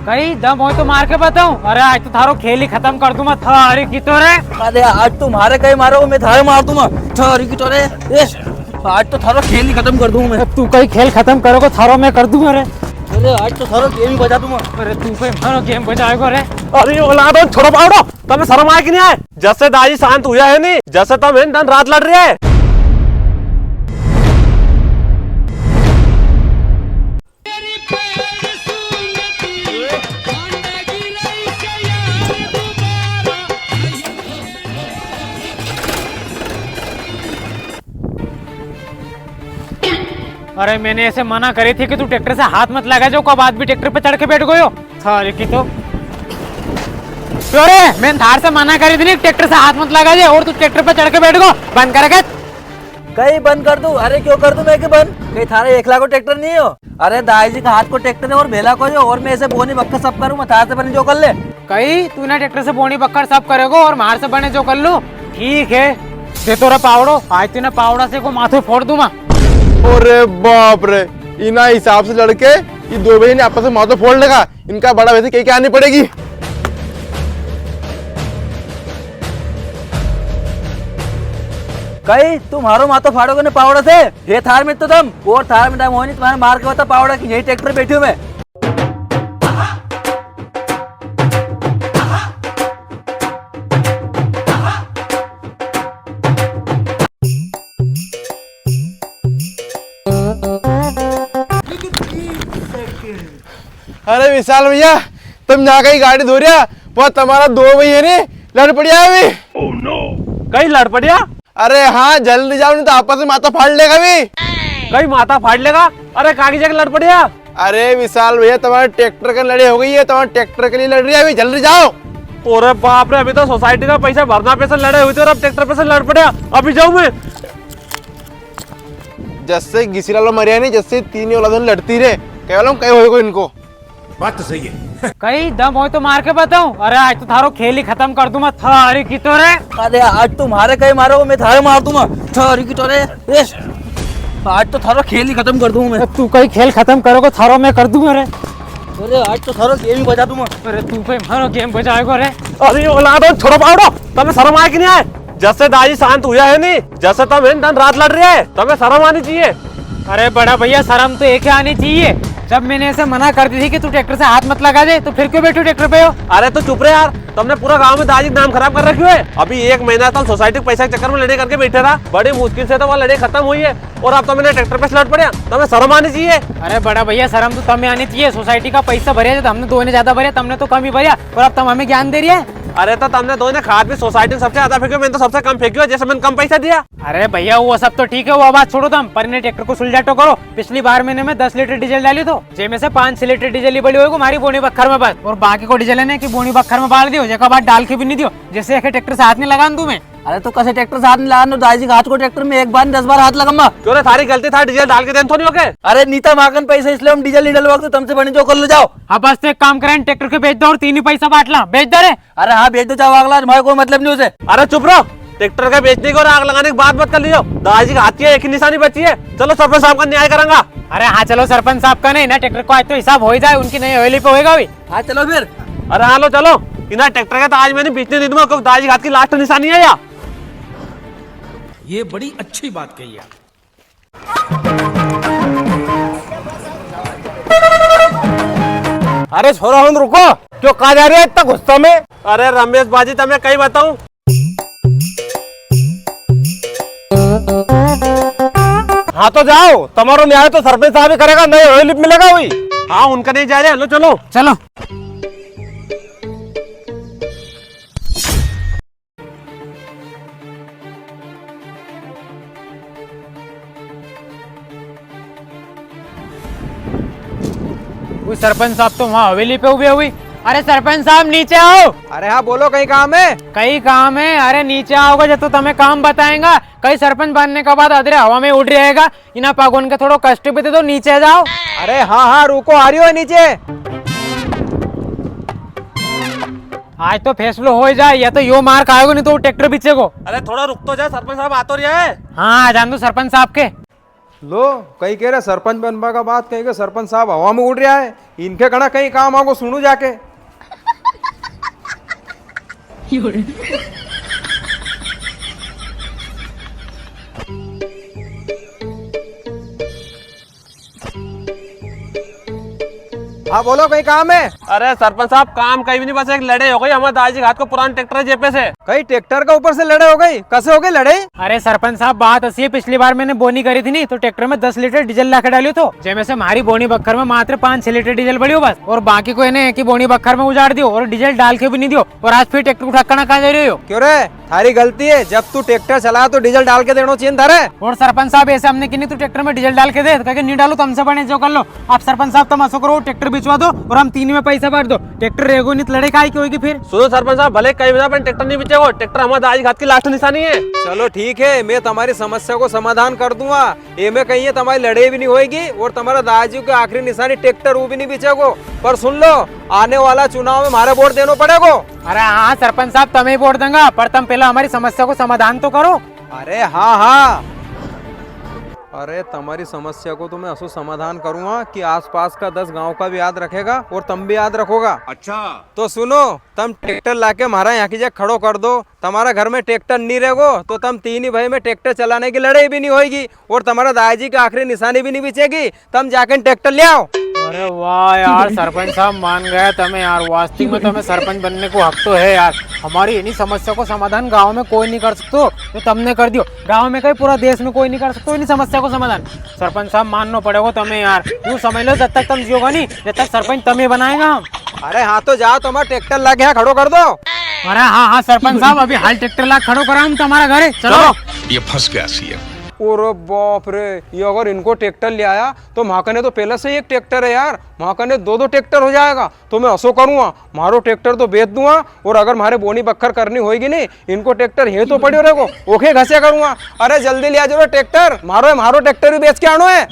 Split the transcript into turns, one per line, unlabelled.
कहीं दम हो तो मार के बताऊं। अरे आज तो थारो खेल ही खत्म कर दूंगा थारी की तो रे।
अरे आज तुम्हारे कहीं मारो मैं थारे मार दूंगा थारी की तो रे। आज तो थारो खेल ही खत्म कर दूंगा मैं।
तू कहीं खेल खत्म करोगे थारो मैं कर दूंगा रे।
अरे आज तो थारो गेम ही बजा दूंगा।
अरे तू कहीं मारो गेम बजाएगा रे।
अरे औलाद छोड़ो पावड़ो, तुम्हें शर्म आए कि नहीं आए? जैसे दाई शांत हुआ है नहीं, जैसे तुम दिन रात लड़ रही है।
अरे मैंने ऐसे मना करी थी कि तू ट्रैक्टर से हाथ मत लगा जो, कब बाद भी ट्रैक्टर पे चढ़ के बैठ गयो सारे की तो। अरे मैंने थार से मना करी थी नहीं ट्रैक्टर से हाथ मत लगा जे, और तू ट्रैक्टर पे चढ़ के बैठ गो। बंद कर
कहीं बंद कर दूं? अरे क्यों कर दूं मैं कि बंद? कहीं थारे एकला को ट्रैक्टर नहीं हो? अरे दाई जी का हाथ को ट्रैक्टर है और भेला को और मैं ऐसे बोनी बक्का सब करूँ मैं थार से बने जो कर ले।
कहीं तू ना ट्रैक्टर से बोनी बक्कर सब करेगो और मार से बने जो कर लू। ठीक है दे तोरा पावड़ो, आज तूने पावड़ा से को माथे फोड़ दूंगा।
अरे बाप रे, इना हिसाब से लड़के ये दो बहन आपस में माथा फोड़ लेगा। इनका बड़ा वैसे कहीं क्या आनी पड़ेगी।
कहीं तुम्हारो मातो फाड़ोगे ना पावड़ा से? ये थार में तो तुम और थार में दम हो नहीं तुम्हारे मार के बता पावड़ा की यही ट्रैक्टर बैठी हूँ मैं।
अरे विशाल भैया, तुम यहाँ कहीं गाड़ी धो रहा वो तुम्हारा दो भैया ने लड़ पड़िया अभी।
कहीं लड़ पड़िया?
अरे हाँ जल्दी जाओ नहीं तो आपस में माथा फाड़ लेगा भी।
कहीं माथा फाड़ लेगा? अरे कागज के लड़ पड़िया।
अरे विशाल भैया तुम्हारे ट्रैक्टर की लड़ाई हो गई है, तुम्हारे ट्रैक्टर के लिए लड़ रही है अभी, जल्दी जाओ।
अरे बाप रे, अभी तो सोसाइटी का पैसा भरना पैसा लड़े हुए थे और अब ट्रैक्टर पे से लड़ पड़िया। अभी जाऊं मैं?
जैसे घिसी लालो मरिया नहीं, जैसे तीन औलादों लड़ती रहे केवल कहीं होएगा इनको।
बात तो सही है।
कहीं दम हो तो मार के बताऊं। अरे आज तो थारो खेल ही खत्म कर दूंगा थारी की तो रे।
अरे आज तुम्हारे कहीं मारो मैं थारे मार दूंगा थारी की तो रे। आज तो थारो खेल ही खत्म कर दूंगा मैं।
तू कहीं खेल खत्म करोगे थारो मैं कर दूंगा रे।
अरे आज तो थारो गेम ही बजा दूंगा।
अरे तू कहीं मारो गेम बजाएगा रे।
अरे औलाद छोड़ो पावड़ो, तुम्हें शर्म आए कि नहीं आए? जैसे दाई शांत हुआ है नहीं, जैसे तुम दिन रात लड़ रही है, तुम्हें शर्म आनी चाहिए।
अरे बड़ा भैया शर्म तो एक आनी चाहिए। जब मैंने ऐसे मना कर दी थी कि तू ट्रैक्टर से हाथ मत लगा दे, तो फिर क्यों बैठो ट्रैक्टर पे हो?
अरे तो चुप रहे यार, तुमने पूरा गांव में दादी का नाम खराब कर रखी है। अभी एक महीना तक सोसाइटी के पैसा के चक्कर में लड़ाई करके बैठे था, बड़ी मुश्किल से तो वो लड़ाई खत्म हुई है और अब तो मैंने ट्रैक्टर पे लड़ पड़े। तुम्हें शर्म आनी चाहिए।
अरे बड़ा भैया शर्म तो तमें आनी चाहिए। सोसाइटी का पैसा भरिया तो हमने दो ने ज्यादा भरिया, तुमने तो कम ही भरिया और अब तुम हमें ज्ञान दे रही है।
अरे तो तुमने दो ने खाद भी सोसाइटी में सबसे ज्यादा फेंकी, मैंने तो सबसे कम फेंकी है, जैसे मैंने कम पैसा दिया।
अरे भैया वो सब तो ठीक है, वो बात छोड़ो तुम, पर ट्रैक्टर को सुलझाटो करो। पिछली बार मैंने में 10 लीटर डीजल डाली तो जेमे से 5-6 लीटर डीजल ही बड़ी होगी हमारी बोनी बखर में बस, और बाकी को डीजल है कि बोनी बखर में बाल दियो, जगह बात डाल के भी नहीं दियो, जैसे ट्रैक्टर से हाथ नहीं लगा तुम्हें।
अरे तो कैसे ट्रैक्टर से हाथ नहीं लगाना? दाई जी का हाथ को ट्रैक्टर में एक बार 10 बार हाथ लगाऊंगा।
क्यों रे, थारी गलती था, डीजल डाल के देन थोड़ी होके।
अरे नीता मागन पैसा इसलिए हम डीजल नहीं डलवा, तुमसे बने जो कर लो जाओ।
हाँ बस तो एक काम करें, ट्रैक्टर के बेच दो और 3 ही पैसा बांट ला, बेच दो रे।
अरे हाँ भेज दो जाओ, अगला हमारा कोई मतलब नहीं उसे।
अरे चुप रहो, ट्रैक्टर का बेचने की और आग लगाने की बात मत कर लियो। दादाजी का हाथ की एक ही निशानी बची है, चलो सरपंच साहब का न्याय करूंगा।
अरे हाँ चलो सरपंच साहब का नहीं ना, ट्रैक्टर को आज तो हिसाब हो ही जाए, उनकी नई हवेली पे होगा भी।
हाँ चलो फिर।
अरे हाँ लो चलो, इना ट्रैक्टर का तो आज मैंने बेचने नहीं दूंगा, क्योंकि दादाजी के हाथ की लास्ट निशानी है या।
ये बड़ी अच्छी बात कही आप।
अरे छोरो हम रुको, क्यों कहा जा रही है इतना गुस्सा में? अरे रमेश बाजी तुम्हें कहीं बताऊं, हाँ तो जाओ, तुम्हारा न्याय तो सरपंच साहब ही करेगा, नहीं हवेली मिलेगा वही। हाँ उनका नहीं जा रहे, लो चलो
चलो। सरपंच साहब तो वहाँ हवेली पे हुए हुई। अरे सरपंच साहब नीचे आओ।
अरे हाँ बोलो, कहीं काम है?
कई काम है। अरे नीचे आओगे जब तो तुम्हें काम बताएंगा। कई सरपंच बनने के बाद अधरे हवा में उड़ रहेगा, इना पागोन के थोड़ा कष्ट भी दे दो, नीचे जाओ।
अरे हाँ हाँ रुको, आ रही हो नीचे।
आज तो फैसलो हो जाए, या तो यो मार खाएगो नहीं तो वो ट्रैक्टर पीछे को।
अरे थोड़ा रुक तो जा, सरपंच साहब आ तो रहा है।
हाँ जान दो सरपंच साहब के।
लो कहीं कह रहे सरपंच बनवा का बात कहीं के सरपंच साहब हवा में उड़ रहा है। इनके कड़ा कहीं काम आओ सुनू जाके। हाँ बोलो कहीं काम है?
अरे सरपंच साहब काम कहीं भी नहीं, बस एक लड़ाई हो गई हमारे दादाजी के हाथ को पुराने ट्रैक्टर है जेपे से।
कहीं ट्रैक्टर का ऊपर से लड़ाई हो गई? कैसे हो गई लड़ाई?
अरे सरपंच साहब बात ऐसी है, पिछली बार मैंने बोनी करी थी नहीं तो ट्रैक्टर में 10 लीटर डीजल ला के डाली तो जैसे से हमारी बोनी बखर में मात्र 5-6 लीटर डीजल बढ़ी हो बस, और बाकी को इन्हें कि बोनी बखर में उजाड़ दियो और डीजल डाल के भी नहीं दियो, और आज फिर ट्रैक्टर उठा कहाँ जा रही हो?
क्यों रे थारी गलती है, जब तू ट्रैक्टर चला तो डीजल डाल के देना चाहिए था रे।
और सरपंच साहब ऐसे हमने कि नहीं तो ट्रैक्टर में डीजल डाल के दे, कहे नहीं डालो तो हमसे बने जो कर लो। आप सरपंच साहब तुम ऐसा करो ट्रैक्टर बिचवा दो और हम 3 में पैसा भर दो, ट्रैक्टर रहेगो नहीं तो लड़ाई काहे की होगी फिर।
सुनो सरपंच साहब, भले कहीं भी ट्रैक्टर नहीं बेचेगा, ट्रैक्टर हमारे दादाजी के हाथ की लास्ट निशानी है।
चलो ठीक है, मैं तुम्हारी समस्या को समाधान कर दूंगा। ये में कहीं तुम्हारी लड़ाई भी नहीं होगी और तुम्हारा दादाजी की आखिरी निशानी ट्रैक्टर वो भी नहीं बेचेगो। पर सुन लो, आने वाला चुनाव में हमारे वोट देना पड़ेगा।
अरे हाँ सरपंच साहब तुम्हें वोट देंगे, पर तुम पहले हमारी समस्या को समाधान तो करो।
अरे हाँ हाँ, अरे तुम्हारी समस्या को तो मैं असो समाधान करूंगा कि आसपास का 10 गांव का भी याद रखेगा और तुम भी याद रखोगा। अच्छा तो सुनो, तुम ट्रैक्टर लाके हमारा यहाँ की जगह खड़ो कर दो। तुम्हारा घर में ट्रैक्टर नहीं रहेगो तो तुम 3 ही भाई में ट्रैक्टर चलाने की लड़ाई भी नहीं होगी और तुम्हारा दादाजी की आखिरी निशानी भी नहीं बिचेगी। तुम जाकर ट्रैक्टर ले आओ।
अरे वाह यार सरपंच साहब मान गया तुम्हें यार, वास्तविक में तुम्हें सरपंच बनने को हक तो है यार। हमारी इन्हीं समस्या को समाधान गांव में कोई नहीं कर सकते तो तुमने कर दियो, गांव में कहीं पूरा देश में कोई नहीं कर सकते इन्हीं समस्या को समाधान। सरपंच साहब मानना पड़ेगा तुम्हें यार, यूँ समझ लो जब तक तुम जियोगा नहीं जब तक सरपंच तुम्हें बनाएगा हम।
अरे हाँ तो जाओ, तुम्हारा ट्रैक्टर लाके यहाँ खड़ो कर दो।
अरे हाँ हाँ सरपंच साहब, अभी हाल ट्रैक्टर ला खड़ो करा हम तुम्हारा घर है, चलो।
ये फंस गया सीएम।
ओरे बाप रे, ये अगर इनको ट्रैक्टर ले आया तो महाकने तो पहले से ही एक ट्रैक्टर है यार, महाकने 2-2 ट्रैक्टर हो जाएगा। तो मैं असो करूंगा, मारो ट्रैक्टर तो बेच दूंगा और अगर मारे बोनी बक्खर करनी होगी नहीं, इनको ट्रैक्टर ये तो पड़े रहेगो ओके घसे करूंगा। अरे जल्दी ले आ जाओ ट्रैक्टर, मारो ट्रैक्टर भी बेच के आनो है।